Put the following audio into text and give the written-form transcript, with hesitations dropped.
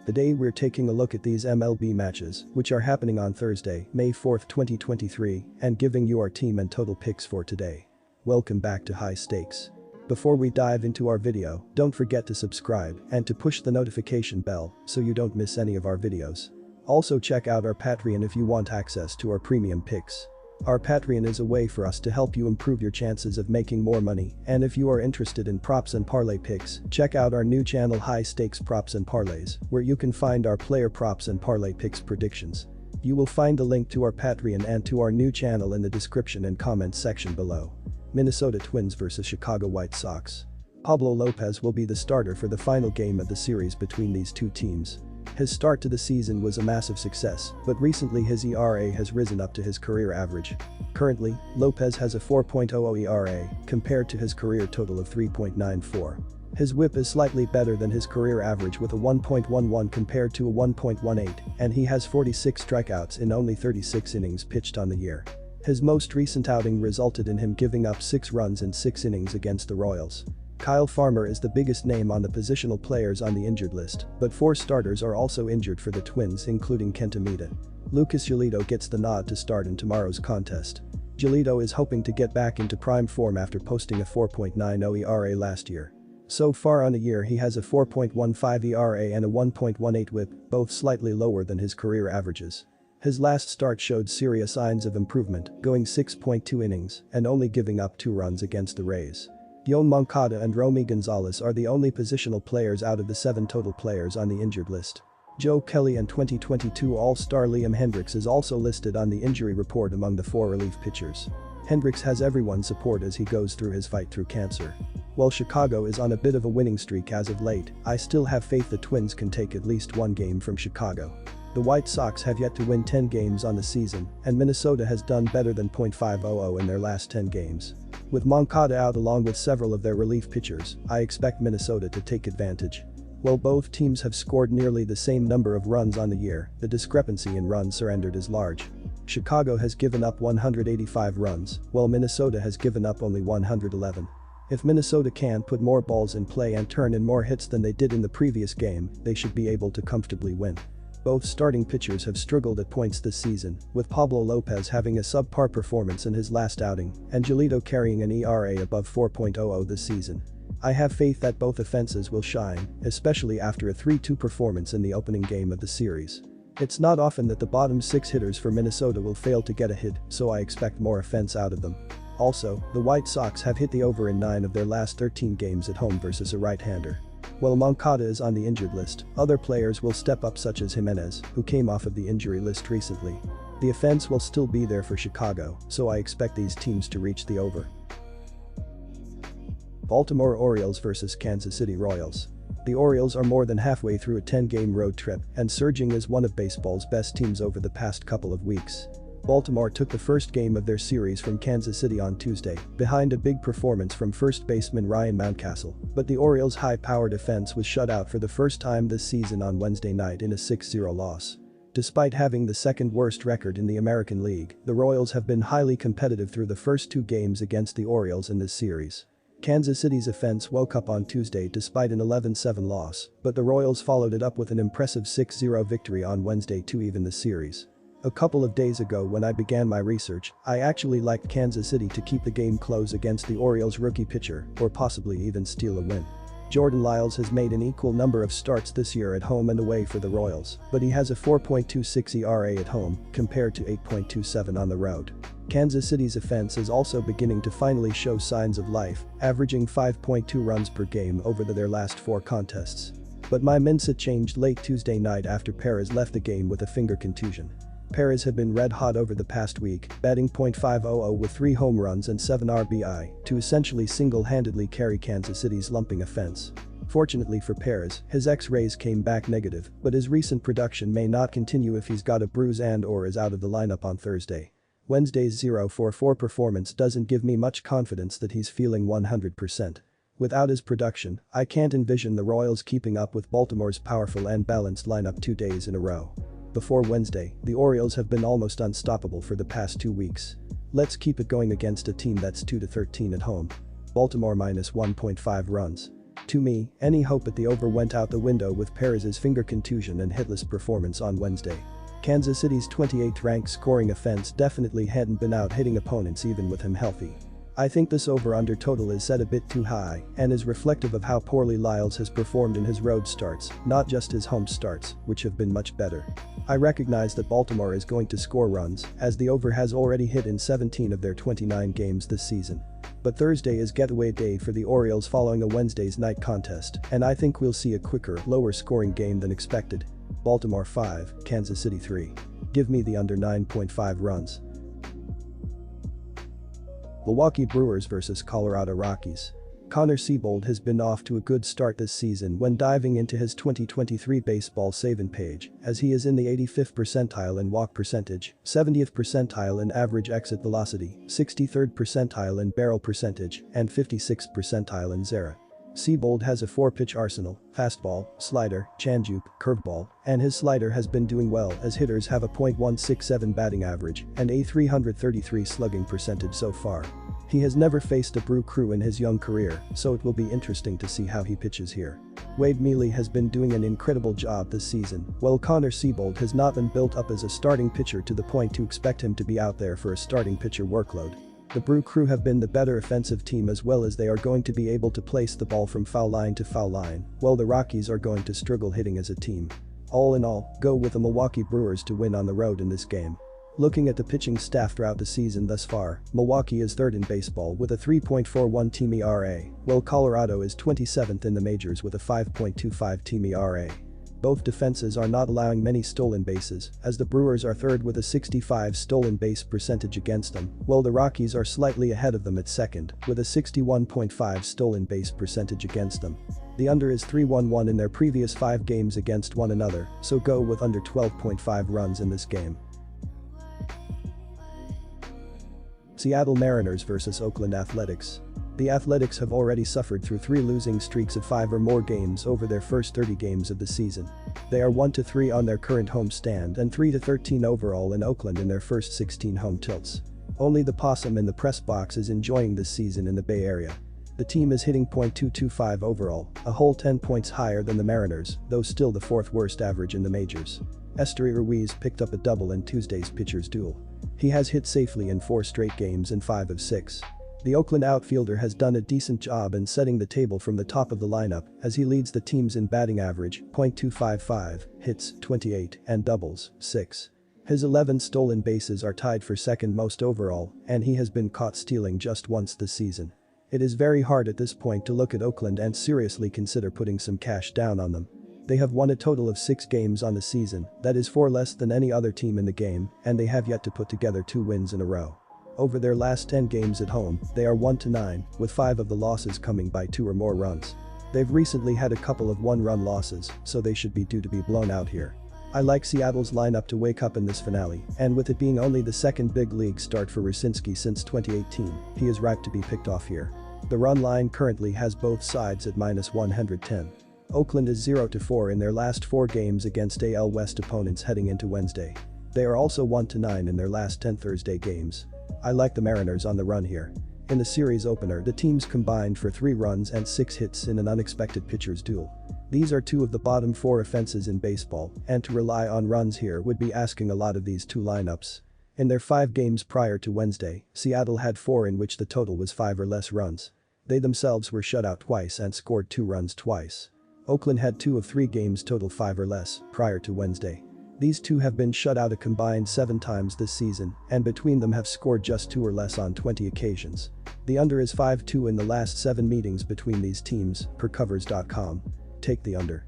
Today we're taking a look at these MLB matches, which are happening on Thursday, May 4, 2023, and giving you our team and total picks for today. Welcome back to High Stakes. Before we dive into our video, don't forget to subscribe and to push the notification bell so you don't miss any of our videos. Also check out our Patreon if you want access to our premium picks. Our Patreon is a way for us to help you improve your chances of making more money, and if you are interested in props and parlay picks, check out our new channel High Stakes Props and Parlays, where you can find our player props and parlay picks predictions. You will find the link to our Patreon and to our new channel in the description and comments section below. Minnesota Twins vs Chicago White Sox. Pablo Lopez will be the starter for the final game of the series between these two teams. His start to the season was a massive success, but recently his ERA has risen up to his career average. Currently, Lopez has a 4.00 ERA compared to his career total of 3.94. His whip is slightly better than his career average with a 1.11 compared to a 1.18, and he has 46 strikeouts in only 36 innings pitched on the year. His most recent outing resulted in him giving up 6 runs in 6 innings against the Royals. Kyle Farmer is the biggest name on the positional players on the injured list, but 4 starters are also injured for the Twins, including Kenta Maeda. Lucas Giolito gets the nod to start in tomorrow's contest. Giolito is hoping to get back into prime form after posting a 4.90 ERA last year. So far on the year he has a 4.15 ERA and a 1.18 whip, both slightly lower than his career averages. His last start showed serious signs of improvement, going 6.2 innings and only giving up 2 runs against the Rays. Yoan Moncada and Romy Gonzalez are the only positional players out of the 7 total players on the injured list. Joe Kelly and 2022 All-Star Liam Hendriks is also listed on the injury report among the 4 relief pitchers. Hendriks has everyone's support as he goes through his fight through cancer. While Chicago is on a bit of a winning streak as of late, I still have faith the Twins can take at least 1 game from Chicago. The White Sox have yet to win 10 games on the season, and Minnesota has done better than .500 in their last 10 games. With Moncada out along with several of their relief pitchers, I expect Minnesota to take advantage. While both teams have scored nearly the same number of runs on the year, the discrepancy in runs surrendered is large. Chicago has given up 185 runs, while Minnesota has given up only 111. If Minnesota can put more balls in play and turn in more hits than they did in the previous game, they should be able to comfortably win. Both starting pitchers have struggled at points this season, with Pablo Lopez having a subpar performance in his last outing and Giolito carrying an ERA above 4.00 this season. I have faith that both offenses will shine, especially after a 3-2 performance in the opening game of the series. It's not often that the bottom 6 hitters for Minnesota will fail to get a hit, so I expect more offense out of them. Also, the White Sox have hit the over in 9 of their last 13 games at home versus a right-hander. While Moncada is on the injured list, other players will step up such as Jimenez, who came off of the injury list recently. The offense will still be there for Chicago, so I expect these teams to reach the over. Baltimore Orioles vs Kansas City Royals. The Orioles are more than halfway through a 10-game road trip and surging as one of baseball's best teams over the past couple of weeks. Baltimore took the first game of their series from Kansas City on Tuesday, behind a big performance from first baseman Ryan Mountcastle, but the Orioles' high-powered offense was shut out for the first time this season on Wednesday night in a 6-0 loss. Despite having the second worst record in the American League, the Royals have been highly competitive through the first 2 games against the Orioles in this series. Kansas City's offense woke up on Tuesday despite an 11-7 loss, but the Royals followed it up with an impressive 6-0 victory on Wednesday to even the series. A couple of days ago when I began my research, I actually liked Kansas City to keep the game close against the Orioles' rookie pitcher, or possibly even steal a win. Jordan Lyles has made an equal number of starts this year at home and away for the Royals, but he has a 4.26 ERA at home, compared to 8.27 on the road. Kansas City's offense is also beginning to finally show signs of life, averaging 5.2 runs per game over their last 4 contests. But my mindset changed late Tuesday night after Perez left the game with a finger contusion. Perez had been red hot over the past week, batting .500 with 3 home runs and 7 RBI to essentially single-handedly carry Kansas City's lumping offense. Fortunately for Perez, his X-rays came back negative, but his recent production may not continue if he's got a bruise and/or is out of the lineup on Thursday. Wednesday's 0-for-4 performance doesn't give me much confidence that he's feeling 100%. Without his production, I can't envision the Royals keeping up with Baltimore's powerful and balanced lineup 2 days in a row. Before Wednesday, the Orioles have been almost unstoppable for the past 2 weeks. Let's keep it going against a team that's 2-13 at home. Baltimore -1.5 runs. To me, any hope at the over went out the window with Perez's finger contusion and hitless performance on Wednesday. Kansas City's 28th ranked scoring offense definitely hadn't been out hitting opponents even with him healthy. I think this over-under total is set a bit too high and is reflective of how poorly Lyles has performed in his road starts, not just his home starts, which have been much better. I recognize that Baltimore is going to score runs, as the over has already hit in 17 of their 29 games this season. But Thursday is getaway day for the Orioles following a Wednesday's night contest, and I think we'll see a quicker, lower-scoring game than expected. Baltimore 5, Kansas City 3. Give me the under 9.5 runs. Milwaukee Brewers vs Colorado Rockies. Connor Seabold has been off to a good start this season when diving into his 2023 baseball saving page, as he is in the 85th percentile in walk percentage, 70th percentile in average exit velocity, 63rd percentile in barrel percentage, and 56th percentile in ZERA. Seabold has a 4-pitch arsenal: fastball, slider, changeup, curveball, and his slider has been doing well as hitters have a .167 batting average and a .333 slugging percentage so far. He has never faced a Brew Crew in his young career, so it will be interesting to see how he pitches here. Wade Mealy has been doing an incredible job this season, while Connor Seabold has not been built up as a starting pitcher to the point to expect him to be out there for a starting pitcher workload. The Brew Crew have been the better offensive team as well as they are going to be able to place the ball from foul line to foul line, while the Rockies are going to struggle hitting as a team. All in all, go with the Milwaukee Brewers to win on the road in this game. Looking at the pitching staff throughout the season thus far, Milwaukee is third in baseball with a 3.41 team ERA, while Colorado is 27th in the majors with a 5.25 team ERA. Both defenses are not allowing many stolen bases, as the Brewers are third with a 65 stolen base percentage against them, while the Rockies are slightly ahead of them at second, with a 61.5 stolen base percentage against them. The under is 3-1-1 in their previous 5 games against one another, so go with under 12.5 runs in this game. Seattle Mariners vs Oakland Athletics. The Athletics have already suffered through 3 losing streaks of 5 or more games over their first 30 games of the season. They are 1-3 on their current homestand and 3-13 overall in Oakland in their first 16 home tilts. Only the possum in the press box is enjoying this season in the Bay Area. The team is hitting .225 overall, a whole 10 points higher than the Mariners, though still the 4th worst average in the majors. Esteury Ruiz picked up a double in Tuesday's pitcher's duel. He has hit safely in 4 straight games and 5 of 6. The Oakland outfielder has done a decent job in setting the table from the top of the lineup as he leads the teams in batting average, .255, hits, 28, and doubles, 6. His 11 stolen bases are tied for second most overall, and he has been caught stealing just once this season. It is very hard at this point to look at Oakland and seriously consider putting some cash down on them. They have won a total of 6 games on the season, that is 4 less than any other team in the game, and they have yet to put together 2 wins in a row. Over their last 10 games at home, they are 1-9, with 5 of the losses coming by 2 or more runs. They've recently had a couple of 1-run losses, so they should be due to be blown out here. I like Seattle's lineup to wake up in this finale, and with it being only the second big league start for Rucinski since 2018, he is ripe to be picked off here. The run line currently has both sides at -110. Oakland is 0-4 in their last 4 games against AL West opponents heading into Wednesday. They are also 1-9 in their last 10 Thursday games. I like the Mariners on the run here. In the series opener, the teams combined for 3 runs and 6 hits in an unexpected pitcher's duel. These are 2 of the bottom 4 offenses in baseball, and to rely on runs here would be asking a lot of these 2 lineups. In their 5 games prior to Wednesday, Seattle had 4 in which the total was 5 or less runs. They themselves were shut out twice and scored 2 runs twice. Oakland had 2 of 3 games total 5 or less prior to Wednesday. These 2 have been shut out a combined 7 times this season, and between them have scored just 2 or less on 20 occasions. The under is 5-2 in the last 7 meetings between these teams, per covers.com. Take the under.